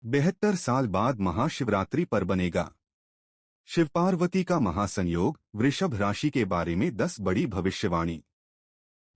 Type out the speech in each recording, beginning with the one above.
72 साल बाद महाशिवरात्रि पर बनेगा शिव पार्वती का महासंयोग। वृषभ राशि के बारे में 10 बड़ी भविष्यवाणी।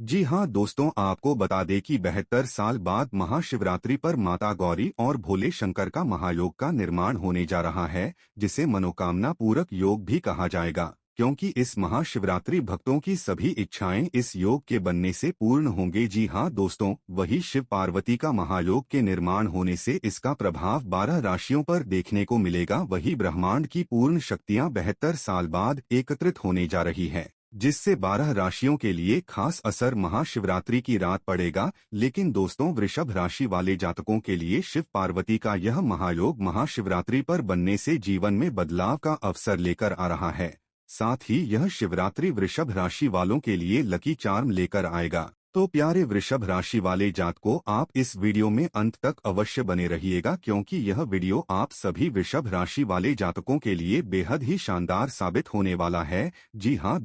जी हां दोस्तों, आपको बता दें कि 72 साल बाद महाशिवरात्रि पर माता गौरी और भोले शंकर का महायोग का निर्माण होने जा रहा है, जिसे मनोकामना पूरक योग भी कहा जाएगा, क्योंकि इस महाशिवरात्रि भक्तों की सभी इच्छाएं इस योग के बनने से पूर्ण होंगे। जी हां दोस्तों, वही शिव पार्वती का महायोग के निर्माण होने से इसका प्रभाव 12 राशियों पर देखने को मिलेगा। वही ब्रह्मांड की पूर्ण शक्तियां 72 साल बाद एकत्रित होने जा रही है, जिससे 12 राशियों के लिए खास असर महाशिवरात्रि की रात पड़ेगा। लेकिन दोस्तों, वृषभ राशि वाले जातकों के लिए शिव पार्वती का यह महायोग महाशिवरात्रि पर बनने से जीवन में बदलाव का अवसर लेकर आ रहा है। साथ ही यह शिवरात्रि वृषभ राशि वालों के लिए लकी चार्म लेकर आएगा। तो प्यारे वृषभ राशि वाले जातकों, आप इस वीडियो में अंत तक अवश्य बने रहिएगा, क्योंकि यह वीडियो आप सभी वृषभ राशि वाले जातकों के लिए बेहद ही शानदार साबित होने वाला है। जी हां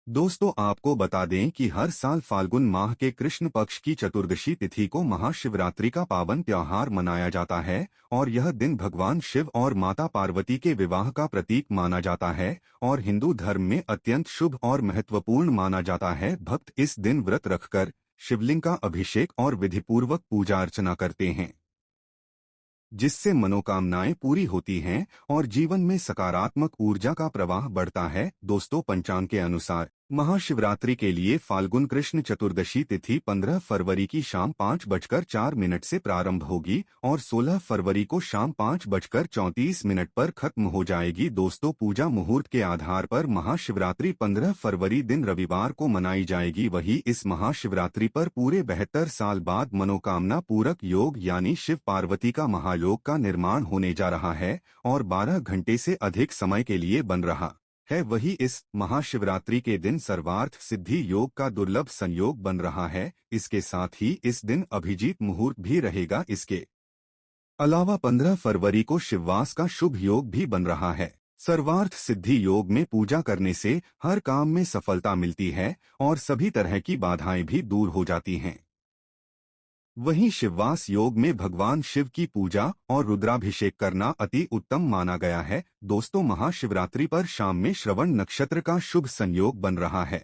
दोस्तों, आपको बता दें कि हर साल फाल्गुन माह के कृष्ण पक्ष की चतुर्दशी तिथि को महाशिवरात्रि का पावन त्योहार मनाया जाता है, और यह दिन भगवान शिव और माता पार्वती के विवाह का प्रतीक माना जाता है और हिंदू धर्म में अत्यंत शुभ और महत्वपूर्ण माना जाता है। भक्त इस दिन व्रत रखकर शिवलिंग का अभिषेक और विधिपूर्वक पूजा अर्चना करते हैं, जिससे मनोकामनाएं पूरी होती हैं और जीवन में सकारात्मक ऊर्जा का प्रवाह बढ़ता है। दोस्तों, पंचांग के अनुसार महाशिवरात्रि के लिए फाल्गुन कृष्ण चतुर्दशी तिथि 15 फरवरी की शाम 5:04 से प्रारंभ होगी और 16 फरवरी को शाम 5:34 पर खत्म हो जाएगी। दोस्तों, पूजा मुहूर्त के आधार पर महाशिवरात्रि 15 फरवरी दिन रविवार को मनाई जाएगी। वही इस महाशिवरात्रि पर पूरे 72 साल बाद मनोकामना पूरक योग यानी शिव पार्वती का महायोग का निर्माण होने जा रहा है और 12 घंटे से अधिक समय के लिए बन रहा है। वही इस महाशिवरात्रि के दिन सर्वार्थ सिद्धि योग का दुर्लभ संयोग बन रहा है। इसके साथ ही इस दिन अभिजीत मुहूर्त भी रहेगा। इसके अलावा 15 फरवरी को शिववास का शुभ योग भी बन रहा है। सर्वार्थ सिद्धि योग में पूजा करने से हर काम में सफलता मिलती है और सभी तरह की बाधाएं भी दूर हो जाती हैं। वहीं शिववास योग में भगवान शिव की पूजा और रुद्राभिषेक करना अति उत्तम माना गया है। दोस्तों, महाशिवरात्रि पर शाम में श्रवण नक्षत्र का शुभ संयोग बन रहा है।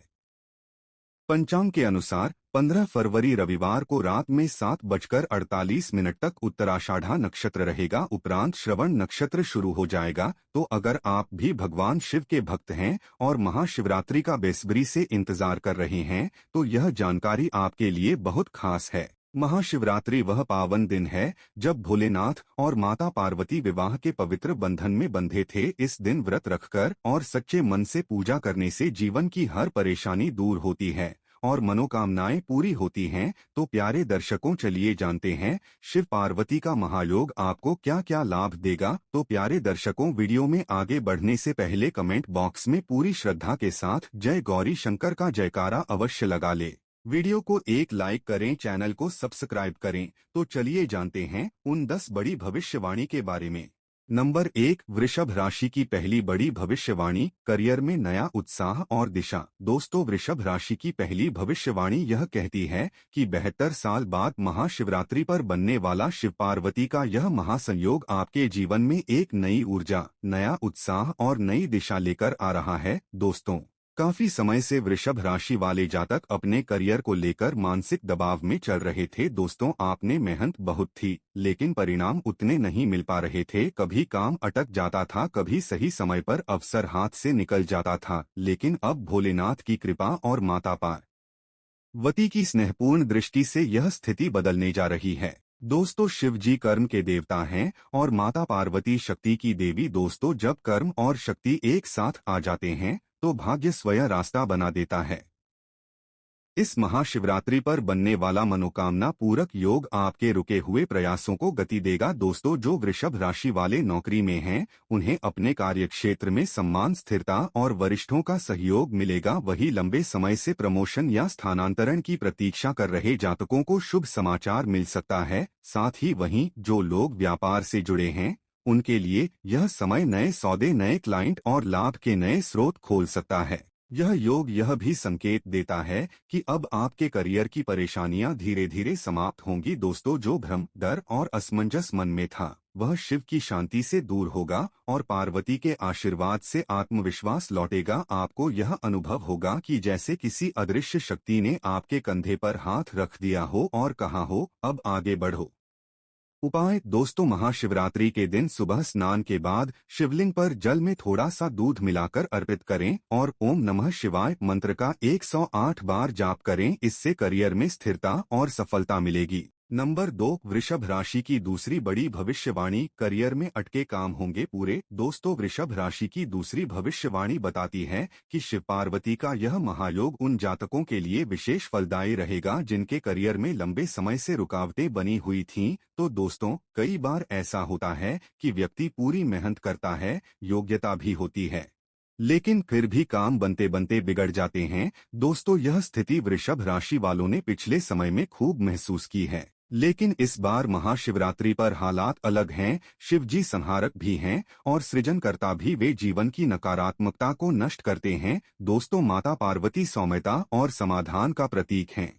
पंचांग के अनुसार 15 फरवरी रविवार को रात में 7:48 तक उत्तराषाढ़ा नक्षत्र रहेगा। उपरांत श्रवण नक्षत्र शुरू हो जाएगा। तो अगर आप भी भगवान शिव के भक्त हैं और महाशिवरात्रि का बेसब्री से इंतजार कर रहे हैं, तो यह जानकारी आपके लिए बहुत खास है। महाशिवरात्रि वह पावन दिन है जब भोलेनाथ और माता पार्वती विवाह के पवित्र बंधन में बंधे थे। इस दिन व्रत रखकर और सच्चे मन से पूजा करने से जीवन की हर परेशानी दूर होती है और मनोकामनाएं पूरी होती हैं। तो प्यारे दर्शकों, चलिए जानते हैं शिव पार्वती का महायोग आपको क्या क्या लाभ देगा। तो प्यारे दर्शकों, वीडियो में आगे बढ़ने से पहले कमेंट बॉक्स में पूरी श्रद्धा के साथ जय गौरी शंकर का जयकारा अवश्य लगा ले। वीडियो को एक लाइक करें, चैनल को सब्सक्राइब करें। तो चलिए जानते हैं उन 10 बड़ी भविष्यवाणी के बारे में। नंबर 1, वृषभ राशि की पहली बड़ी भविष्यवाणी, करियर में नया उत्साह और दिशा। दोस्तों, वृषभ राशि की पहली भविष्यवाणी यह कहती है कि 72 साल बाद महाशिवरात्रि पर बनने वाला शिव पार्वती का यह महासंयोग आपके जीवन में एक नई ऊर्जा, नया उत्साह और नई दिशा लेकर आ रहा है। दोस्तों, काफी समय से वृषभ राशि वाले जातक अपने करियर को लेकर मानसिक दबाव में चल रहे थे। दोस्तों, आपने मेहनत बहुत थी, लेकिन परिणाम उतने नहीं मिल पा रहे थे। कभी काम अटक जाता था, कभी सही समय पर अवसर हाथ से निकल जाता था। लेकिन अब भोलेनाथ की कृपा और माता पार्वती की स्नेहपूर्ण दृष्टि से यह स्थिति बदलने जा रही है। दोस्तों, शिव जी कर्म के देवता हैं और माता पार्वती शक्ति की देवी। दोस्तों, जब कर्म और शक्ति एक साथ आ जाते हैं तो भाग्य स्वयं रास्ता बना देता है। इस महाशिवरात्रि पर बनने वाला मनोकामना पूरक योग आपके रुके हुए प्रयासों को गति देगा। दोस्तों, जो वृषभ राशि वाले नौकरी में हैं, उन्हें अपने कार्यक्षेत्र में सम्मान, स्थिरता और वरिष्ठों का सहयोग मिलेगा। वही लंबे समय से प्रमोशन या स्थानांतरण की प्रतीक्षा कर रहे जातकों को शुभ समाचार मिल सकता है। साथ ही वहीं जो लोग व्यापार से जुड़े हैं, उनके लिए यह समय नए सौदे, नए क्लाइंट और लाभ के नए स्रोत खोल सकता है। यह योग यह भी संकेत देता है कि अब आपके करियर की परेशानियां धीरे धीरे समाप्त होंगी। दोस्तों, जो भ्रम, डर और असमंजस मन में था, वह शिव की शांति से दूर होगा और पार्वती के आशीर्वाद से आत्मविश्वास लौटेगा। आपको यह अनुभव होगा कि जैसे किसी अदृश्य शक्ति ने आपके कंधे पर हाथ रख दिया हो और कहा हो, अब आगे बढ़ो। उपाय दोस्तों, महाशिवरात्रि के दिन सुबह स्नान के बाद शिवलिंग पर जल में थोड़ा सा दूध मिलाकर अर्पित करें और ओम नमः शिवाय मंत्र का 108 बार जाप करें। इससे करियर में स्थिरता और सफलता मिलेगी। नंबर 2, वृषभ राशि की दूसरी बड़ी भविष्यवाणी, करियर में अटके काम होंगे पूरे। दोस्तों, वृषभ राशि की दूसरी भविष्यवाणी बताती है कि शिव पार्वती का यह महायोग उन जातकों के लिए विशेष फलदायी रहेगा जिनके करियर में लंबे समय से रुकावटें बनी हुई थीं। तो दोस्तों, कई बार ऐसा होता है कि व्यक्ति पूरी मेहनत करता है, योग्यता भी होती है, लेकिन फिर भी काम बनते बनते बिगड़ जाते हैं। दोस्तों, यह स्थिति वृषभ राशि वालों ने पिछले समय में खूब महसूस की है, लेकिन इस बार महाशिवरात्रि पर हालात अलग हैं। शिव जी संहारक भी हैं और सृजनकर्ता भी। वे जीवन की नकारात्मकता को नष्ट करते हैं। दोस्तों, माता पार्वती सौम्यता और समाधान का प्रतीक हैं।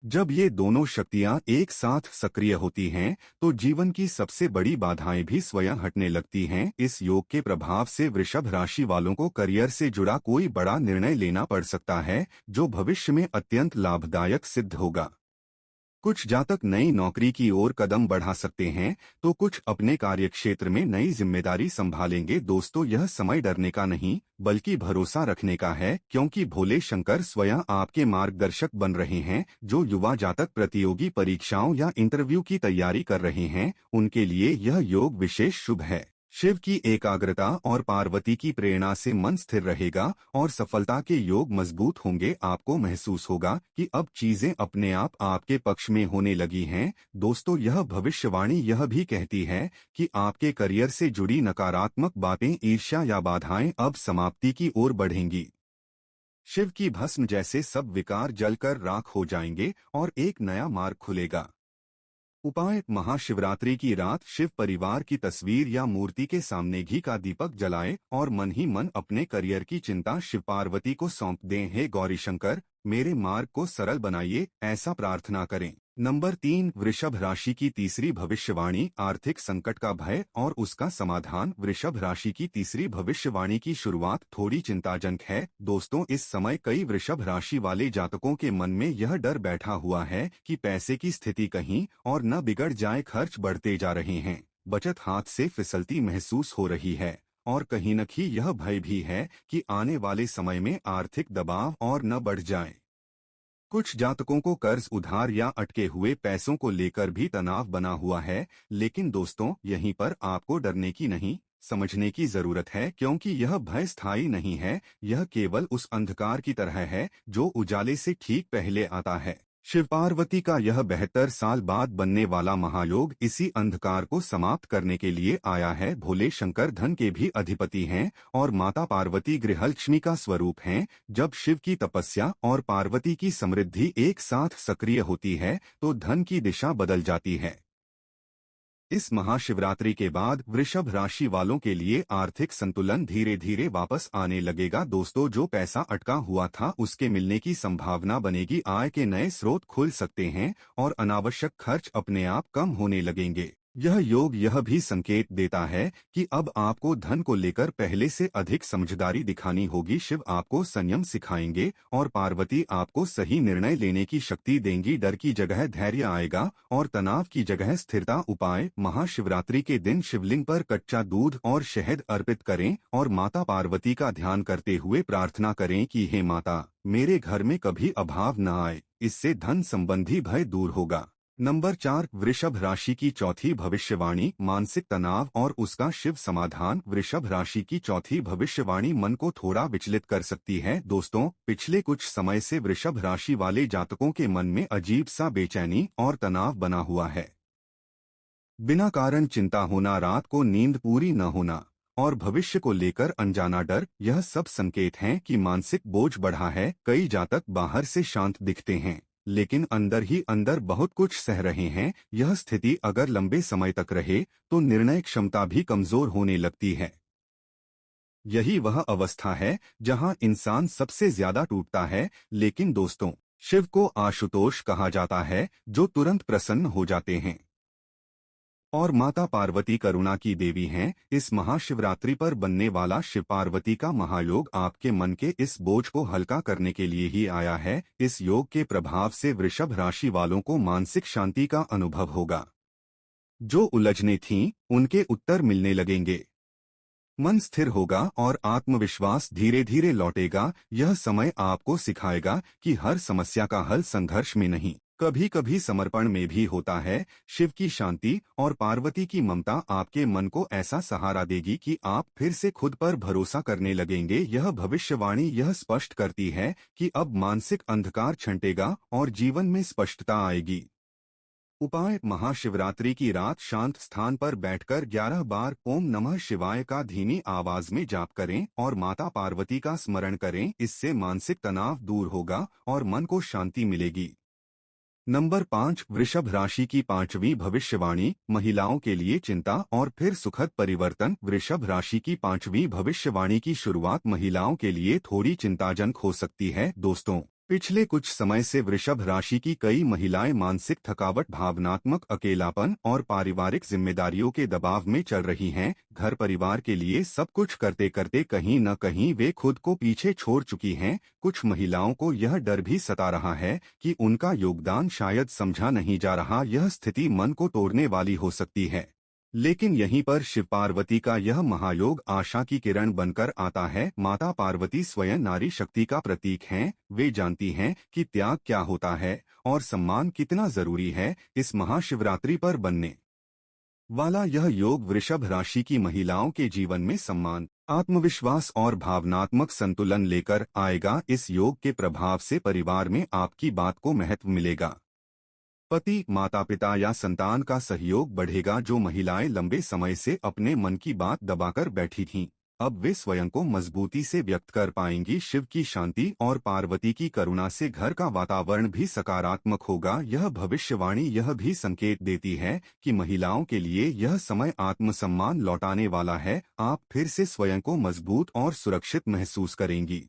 जब ये दोनों शक्तियां एक साथ सक्रिय होती हैं, तो जीवन की सबसे बड़ी बाधाएं भी स्वयं हटने लगती हैं। इस योग के प्रभाव से वृषभ राशि वालों को करियर से जुड़ा कोई बड़ा निर्णय लेना पड़ सकता है, जो भविष्य में अत्यंत लाभदायक सिद्ध होगा। कुछ जातक नई नौकरी की ओर कदम बढ़ा सकते हैं, तो कुछ अपने कार्यक्षेत्र में नई जिम्मेदारी संभालेंगे। दोस्तों, यह समय डरने का नहीं, बल्कि भरोसा रखने का है, क्योंकि भोले शंकर स्वयं आपके मार्गदर्शक बन रहे हैं। जो युवा जातक प्रतियोगी परीक्षाओं या इंटरव्यू की तैयारी कर रहे हैं, उनके लिए यह योग विशेष शुभ है। शिव की एकाग्रता और पार्वती की प्रेरणा से मन स्थिर रहेगा और सफलता के योग मजबूत होंगे। आपको महसूस होगा कि अब चीजें अपने आप आपके पक्ष में होने लगी हैं। दोस्तों, यह भविष्यवाणी यह भी कहती है कि आपके करियर से जुड़ी नकारात्मक बातें, ईर्ष्या या बाधाएं अब समाप्ति की ओर बढ़ेंगी। शिव की भस्म जैसे सब विकार जलकर राख हो जाएंगे और एक नया मार्ग खुलेगा। उपाय, महाशिवरात्रि की रात शिव परिवार की तस्वीर या मूर्ति के सामने घी का दीपक जलाएं और मन ही मन अपने करियर की चिंता शिव पार्वती को सौंप दें। हे गौरी शंकर, मेरे मार्ग को सरल बनाइए, ऐसा प्रार्थना करें। नंबर 3, वृषभ राशि की तीसरी भविष्यवाणी, आर्थिक संकट का भय और उसका समाधान। वृषभ राशि की तीसरी भविष्यवाणी की शुरुआत थोड़ी चिंताजनक है। दोस्तों, इस समय कई वृषभ राशि वाले जातकों के मन में यह डर बैठा हुआ है कि पैसे की स्थिति कहीं और न बिगड़ जाए। खर्च बढ़ते जा रहे हैं, बचत हाथ से फिसलती महसूस हो रही है और कहीं न कहीं यह भय भी है कि आने वाले समय में आर्थिक दबाव और न बढ़ जाए। कुछ जातकों को कर्ज, उधार या अटके हुए पैसों को लेकर भी तनाव बना हुआ है। लेकिन दोस्तों, यहीं पर आपको डरने की नहीं, समझने की जरूरत है, क्योंकि यह भय स्थायी नहीं है। यह केवल उस अंधकार की तरह है जो उजाले से ठीक पहले आता है। शिव पार्वती का यह 72 साल बाद बनने वाला महायोग इसी अंधकार को समाप्त करने के लिए आया है। भोले शंकर धन के भी अधिपति हैं और माता पार्वती गृहलक्ष्मी का स्वरूप हैं। जब शिव की तपस्या और पार्वती की समृद्धि एक साथ सक्रिय होती है, तो धन की दिशा बदल जाती है। इस महाशिवरात्रि के बाद वृषभ राशि वालों के लिए आर्थिक संतुलन धीरे धीरे वापस आने लगेगा। दोस्तों, जो पैसा अटका हुआ था उसके मिलने की संभावना बनेगी। आय के नए स्रोत खुल सकते हैं और अनावश्यक खर्च अपने आप कम होने लगेंगे। यह योग यह भी संकेत देता है कि अब आपको धन को लेकर पहले से अधिक समझदारी दिखानी होगी। शिव आपको संयम सिखाएंगे और पार्वती आपको सही निर्णय लेने की शक्ति देंगी। डर की जगह धैर्य आएगा और तनाव की जगह स्थिरता। उपाय, महाशिवरात्रि के दिन शिवलिंग पर कच्चा दूध और शहद अर्पित करें और माता पार्वती का ध्यान करते हुए प्रार्थना करें कि हे माता, मेरे घर में कभी अभाव न आए। इससे धन संबंधी भय दूर होगा। नंबर 4, वृषभ राशि की चौथी भविष्यवाणी, मानसिक तनाव और उसका शिव समाधान। वृषभ राशि की चौथी भविष्यवाणी मन को थोड़ा विचलित कर सकती है। दोस्तों, पिछले कुछ समय से वृषभ राशि वाले जातकों के मन में अजीब सा बेचैनी और तनाव बना हुआ है। बिना कारण चिंता होना, रात को नींद पूरी न होना और भविष्य को लेकर अनजाना डर, यह सब संकेत हैं कि मानसिक बोझ बढ़ा है। कई जातक बाहर से शांत दिखते हैं, लेकिन अंदर ही अंदर बहुत कुछ सह रहे हैं। यह स्थिति अगर लंबे समय तक रहे तो निर्णय क्षमता भी कमजोर होने लगती है। यही वह अवस्था है जहां इंसान सबसे ज्यादा टूटता है। लेकिन दोस्तों, शिव को आशुतोष कहा जाता है, जो तुरंत प्रसन्न हो जाते हैं। और माता पार्वती करुणा की देवी हैं। इस महाशिवरात्रि पर बनने वाला शिव पार्वती का महायोग आपके मन के इस बोझ को हल्का करने के लिए ही आया है। इस योग के प्रभाव से वृषभ राशि वालों को मानसिक शांति का अनुभव होगा। जो उलझने थीं, उनके उत्तर मिलने लगेंगे। मन स्थिर होगा और आत्मविश्वास धीरे धीरे लौटेगा। यह समय आपको सिखाएगा कि हर समस्या का हल संघर्ष में नहीं, कभी कभी समर्पण में भी होता है। शिव की शांति और पार्वती की ममता आपके मन को ऐसा सहारा देगी कि आप फिर से खुद पर भरोसा करने लगेंगे। यह भविष्यवाणी यह स्पष्ट करती है कि अब मानसिक अंधकार छंटेगा और जीवन में स्पष्टता आएगी। उपाय: महाशिवरात्रि की रात शांत स्थान पर बैठकर 11 बार ओम नमः शिवाय का धीमी आवाज में जाप करें और माता पार्वती का स्मरण करें। इससे मानसिक तनाव दूर होगा और मन को शांति मिलेगी। नंबर 5, वृषभ राशि की पांचवी भविष्यवाणी, महिलाओं के लिए चिंता और फिर सुखद परिवर्तन। वृषभ राशि की पांचवी भविष्यवाणी की शुरुआत महिलाओं के लिए थोड़ी चिंताजनक हो सकती है। दोस्तों, पिछले कुछ समय से वृषभ राशि की कई महिलाएं मानसिक थकावट, भावनात्मक अकेलापन और पारिवारिक जिम्मेदारियों के दबाव में चल रही हैं। घर परिवार के लिए सब कुछ करते करते कहीं न कहीं वे खुद को पीछे छोड़ चुकी हैं। कुछ महिलाओं को यह डर भी सता रहा है कि उनका योगदान शायद समझा नहीं जा रहा। यह स्थिति मन को तोड़ने वाली हो सकती है। लेकिन यहीं पर शिव पार्वती का यह महायोग आशा की किरण बनकर आता है। माता पार्वती स्वयं नारी शक्ति का प्रतीक हैं। वे जानती हैं कि त्याग क्या होता है और सम्मान कितना जरूरी है। इस महाशिवरात्रि पर बनने वाला यह योग वृषभ राशि की महिलाओं के जीवन में सम्मान, आत्मविश्वास और भावनात्मक संतुलन लेकर आएगा। इस योग के प्रभाव से परिवार में आपकी बात को महत्व मिलेगा। पति, माता पिता या संतान का सहयोग बढ़ेगा। जो महिलाएं लंबे समय से अपने मन की बात दबाकर बैठी थीं, अब वे स्वयं को मजबूती से व्यक्त कर पाएंगी। शिव की शांति और पार्वती की करुणा से घर का वातावरण भी सकारात्मक होगा। यह भविष्यवाणी यह भी संकेत देती है कि महिलाओं के लिए यह समय आत्मसम्मान लौटाने वाला है। आप फिर से स्वयं को मजबूत और सुरक्षित महसूस करेंगी।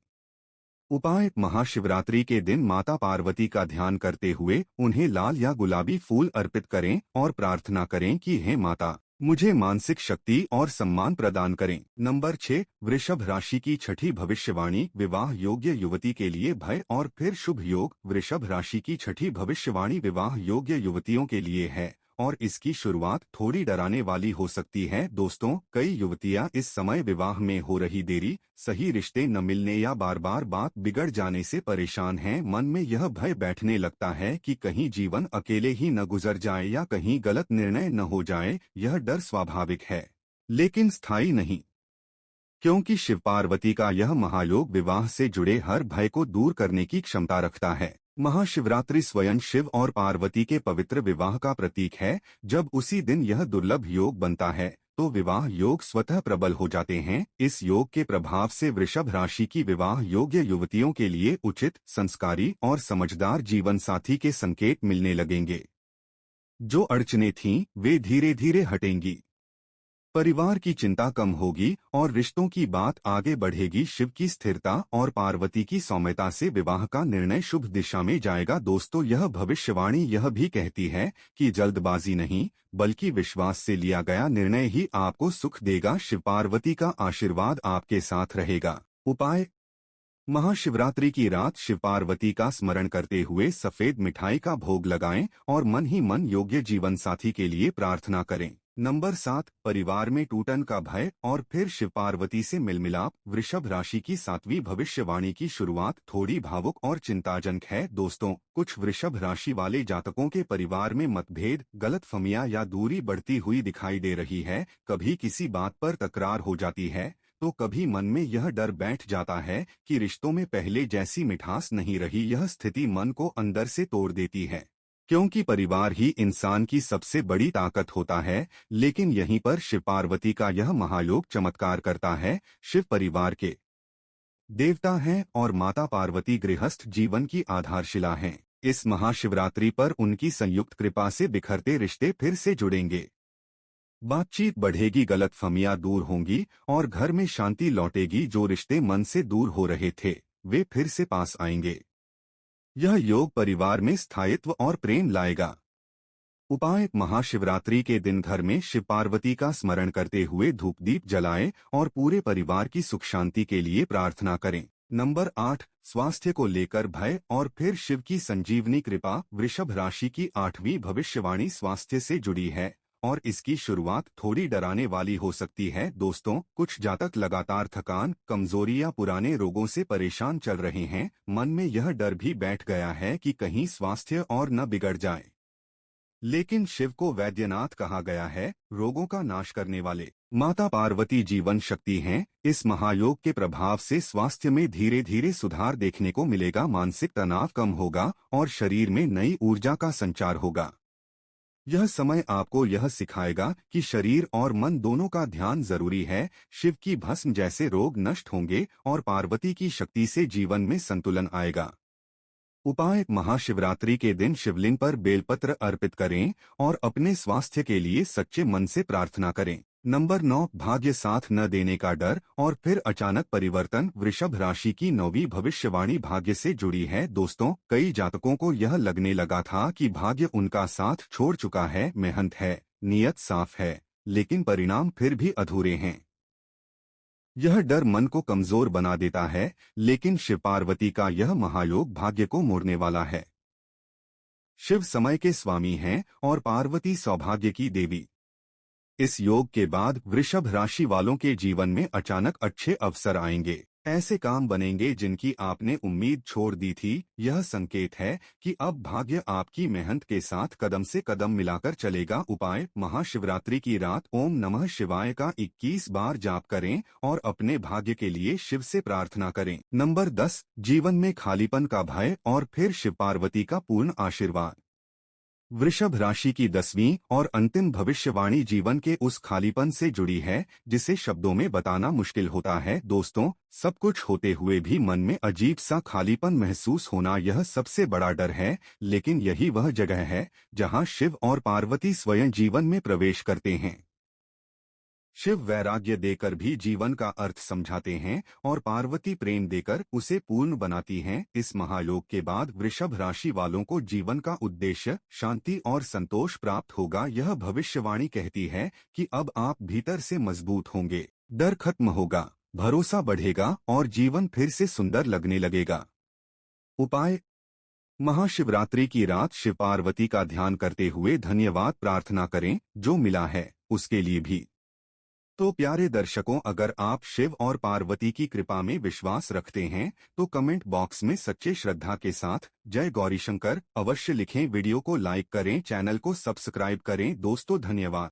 उपाय: महाशिवरात्रि के दिन माता पार्वती का ध्यान करते हुए उन्हें लाल या गुलाबी फूल अर्पित करें और प्रार्थना करें कि हे माता, मुझे मानसिक शक्ति और सम्मान प्रदान करें। नंबर 6, वृषभ राशि की छठी भविष्यवाणी, विवाह योग्य युवती के लिए भय और फिर शुभ योग। वृषभ राशि की छठी भविष्यवाणी विवाह योग्य युवतियों के लिए है और इसकी शुरुआत थोड़ी डराने वाली हो सकती है। दोस्तों, कई युवतियां इस समय विवाह में हो रही देरी, सही रिश्ते न मिलने या बार बार बात बिगड़ जाने से परेशान हैं। मन में यह भय बैठने लगता है कि कहीं जीवन अकेले ही न गुजर जाए या कहीं गलत निर्णय न हो जाए। यह डर स्वाभाविक है, लेकिन स्थायी नहीं, क्योंकि शिव पार्वती का यह महायोग विवाह से जुड़े हर भय को दूर करने की क्षमता रखता है। महाशिवरात्रि स्वयं शिव और पार्वती के पवित्र विवाह का प्रतीक है। जब उसी दिन यह दुर्लभ योग बनता है तो विवाह योग स्वतः प्रबल हो जाते हैं। इस योग के प्रभाव से वृषभ राशि की विवाह योग्य युवतियों के लिए उचित, संस्कारी और समझदार जीवन साथी के संकेत मिलने लगेंगे। जो अड़चनें थीं, वे धीरे धीरे हटेंगी। परिवार की चिंता कम होगी और रिश्तों की बात आगे बढ़ेगी। शिव की स्थिरता और पार्वती की सौम्यता से विवाह का निर्णय शुभ दिशा में जाएगा। दोस्तों, यह भविष्यवाणी यह भी कहती है कि जल्दबाजी नहीं, बल्कि विश्वास से लिया गया निर्णय ही आपको सुख देगा। शिव पार्वती का आशीर्वाद आपके साथ रहेगा। उपाय: महाशिवरात्रि की रात शिव पार्वती का स्मरण करते हुए सफेद मिठाई का भोग लगाएं और मन ही मन योग्य जीवन साथी के लिए प्रार्थना करें। नंबर 7, परिवार में टूटन का भय और फिर शिव पार्वती से मिलमिलाप। वृषभ राशि की 7वीं भविष्यवाणी की शुरुआत थोड़ी भावुक और चिंताजनक है। दोस्तों, कुछ वृषभ राशि वाले जातकों के परिवार में मतभेद, गलतफहमियां या दूरी बढ़ती हुई दिखाई दे रही है। कभी किसी बात पर तकरार हो जाती है तो कभी मन में यह डर बैठ जाता है कि रिश्तों में पहले जैसी मिठास नहीं रही। यह स्थिति मन को अंदर से तोड़ देती है, क्योंकि परिवार ही इंसान की सबसे बड़ी ताकत होता है। लेकिन यहीं पर शिव पार्वती का यह महायोग चमत्कार करता है। शिव परिवार के देवता हैं और माता पार्वती गृहस्थ जीवन की आधारशिला हैं। इस महाशिवरात्रि पर उनकी संयुक्त कृपा से बिखरते रिश्ते फिर से जुड़ेंगे। बातचीत बढ़ेगी, गलतफहमियां दूर होंगी और घर में शांति लौटेगी। जो रिश्ते मन से दूर हो रहे थे, वे फिर से पास आएंगे। यह योग परिवार में स्थायित्व और प्रेम लाएगा। उपाय: महाशिवरात्रि के दिन घर में शिव पार्वती का स्मरण करते हुए धूप दीप जलाएं और पूरे परिवार की सुख शांति के लिए प्रार्थना करें। नंबर 8, स्वास्थ्य को लेकर भय और फिर शिव की संजीवनी कृपा। वृषभ राशि की 8वीं भविष्यवाणी स्वास्थ्य से जुड़ी है और इसकी शुरुआत थोड़ी डराने वाली हो सकती है। दोस्तों, कुछ जातक लगातार थकान, कमजोरी या पुराने रोगों से परेशान चल रहे हैं। मन में यह डर भी बैठ गया है कि कहीं स्वास्थ्य और न बिगड़ जाए। लेकिन शिव को वैद्यनाथ कहा गया है, रोगों का नाश करने वाले। माता पार्वती जीवन शक्ति हैं। इस महायोग के प्रभाव से स्वास्थ्य में धीरे धीरे सुधार देखने को मिलेगा। मानसिक तनाव कम होगा और शरीर में नई ऊर्जा का संचार होगा। यह समय आपको यह सिखाएगा कि शरीर और मन दोनों का ध्यान जरूरी है। शिव की भस्म जैसे रोग नष्ट होंगे और पार्वती की शक्ति से जीवन में संतुलन आएगा। उपाय: महाशिवरात्रि के दिन शिवलिंग पर बेलपत्र अर्पित करें और अपने स्वास्थ्य के लिए सच्चे मन से प्रार्थना करें। नंबर 9, भाग्य साथ न देने का डर और फिर अचानक परिवर्तन। वृषभ राशि की 9वीं भविष्यवाणी भाग्य से जुड़ी है। दोस्तों, कई जातकों को यह लगने लगा था कि भाग्य उनका साथ छोड़ चुका है। मेहनत है, नियत साफ है, लेकिन परिणाम फिर भी अधूरे हैं। यह डर मन को कमजोर बना देता है, लेकिन शिव पार्वती का यह महायोग भाग्य को मोड़ने वाला है। शिव समय के स्वामी हैं और पार्वती सौभाग्य की देवी। इस योग के बाद वृषभ राशि वालों के जीवन में अचानक अच्छे अवसर आएंगे। ऐसे काम बनेंगे जिनकी आपने उम्मीद छोड़ दी थी। यह संकेत है कि अब भाग्य आपकी मेहनत के साथ कदम से कदम मिलाकर चलेगा। उपाय: महाशिवरात्रि की रात ओम नमः शिवाय का 21 बार जाप करें और अपने भाग्य के लिए शिव से प्रार्थना करें। नंबर 10, जीवन में खालीपन का भय और फिर शिव पार्वती का पूर्ण आशीर्वाद। वृषभ राशि की 10वीं और अंतिम भविष्यवाणी जीवन के उस खालीपन से जुड़ी है जिसे शब्दों में बताना मुश्किल होता है। दोस्तों, सब कुछ होते हुए भी मन में अजीब सा खालीपन महसूस होना, यह सबसे बड़ा डर है। लेकिन यही वह जगह है जहां शिव और पार्वती स्वयं जीवन में प्रवेश करते हैं। शिव वैराग्य देकर भी जीवन का अर्थ समझाते हैं और पार्वती प्रेम देकर उसे पूर्ण बनाती हैं। इस महायोग के बाद वृषभ राशि वालों को जीवन का उद्देश्य, शांति और संतोष प्राप्त होगा। यह भविष्यवाणी कहती है कि अब आप भीतर से मजबूत होंगे, डर खत्म होगा, भरोसा बढ़ेगा और जीवन फिर से सुंदर लगने लगेगा। उपाय: महाशिवरात्रि की रात शिव पार्वती का ध्यान करते हुए धन्यवाद प्रार्थना करें। जो मिला है उसके लिए भी। तो प्यारे दर्शकों, अगर आप शिव और पार्वती की कृपा में विश्वास रखते हैं तो कमेंट बॉक्स में सच्चे श्रद्धा के साथ जय गौरीशंकर अवश्य लिखें। वीडियो को लाइक करें, चैनल को सब्सक्राइब करें। दोस्तों, धन्यवाद।